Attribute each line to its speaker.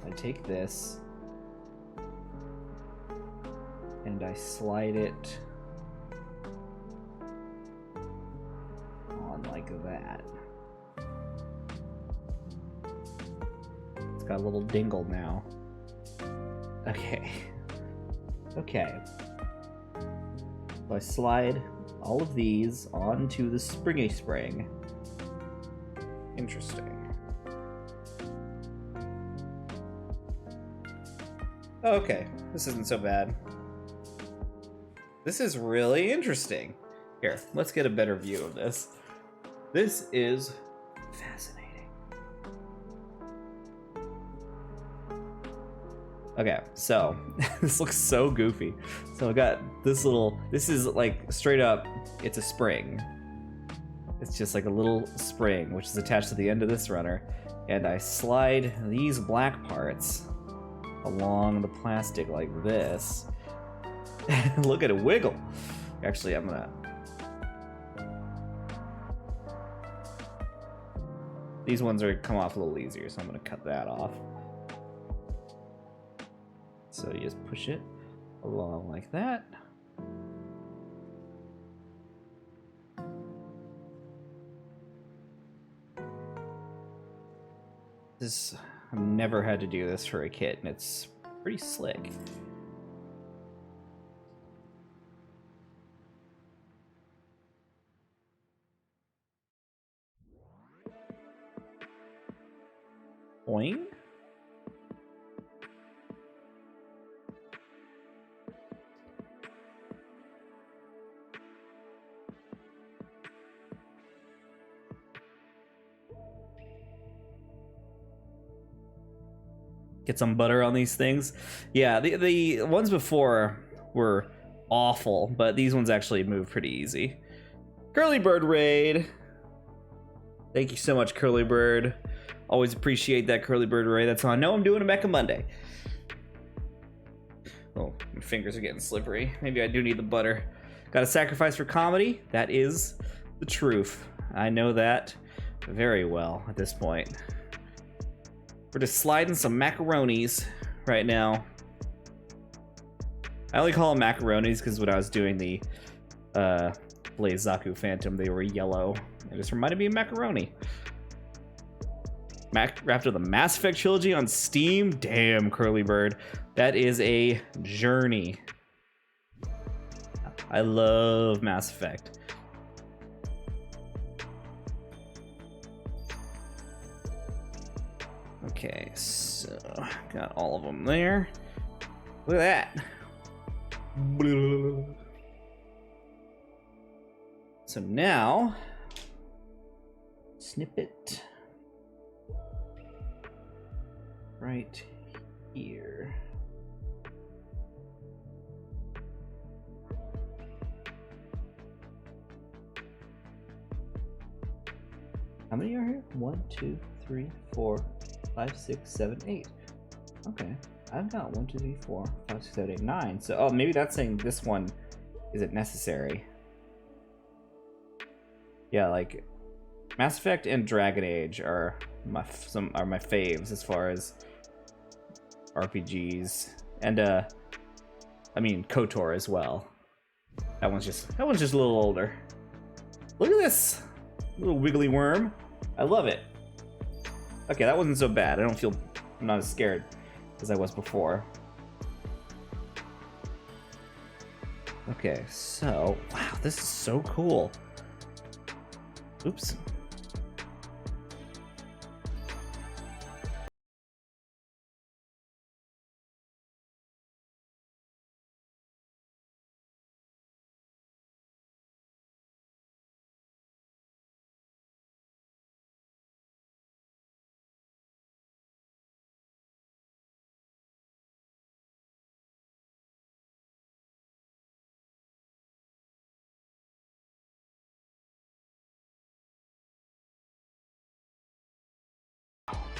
Speaker 1: I take this and I slide it on like that. It's got a little dingle now. Okay. Okay. So I slide all of these onto the springy spring. Interesting. Okay, this isn't so bad. This is really interesting. Here, let's get a better view of this. This is fascinating. Okay, so this looks so goofy. So I got this little, this is like straight up, it's a spring. It's just like a little spring, which is attached to the end of this runner. And I slide these black parts along the plastic like this. Look at it wiggle. Actually, I'm gonna... These ones are come off a little easier, so I'm gonna cut that off. So you just push it along like that. This, I've never had to do this for a kit, and it's pretty slick. Boing. Get some butter on these things. Yeah, the ones before were awful, but these ones actually move pretty easy. Curly Bird raid. Thank you so much, Curly Bird. Always appreciate that, Curly Bird raid. That's how I know I'm doing a Mecha Monday. Oh, my fingers are getting slippery. Maybe I do need the butter. Got a sacrifice for comedy? That is the truth. I know that very well at this point. We're just sliding some macaronis right now. I only call them macaronis because when I was doing the Blaze Zaku Phantom, they were yellow. It just reminded me of macaroni. After the Mass Effect trilogy on Steam, damn, Curly Bird, that is a journey. I love Mass Effect. Okay, so got all of them there. Look at that. So now, snip it right here. How many are here? 1, 2, 3, 4, 5, 6, 7, 8. Okay, I've got 1, 2, 3, 4, 5, 6, 7, 8, 9. So, oh, maybe that's saying this one isn't necessary. Yeah, like Mass Effect and Dragon Age are my faves as far as RPGs, and I mean KOTOR as well. That one's just a little older. Look at this little wiggly worm. I love it. Okay, that wasn't so bad. I'm not as scared as I was before. Okay, so wow, this is so cool. Oops,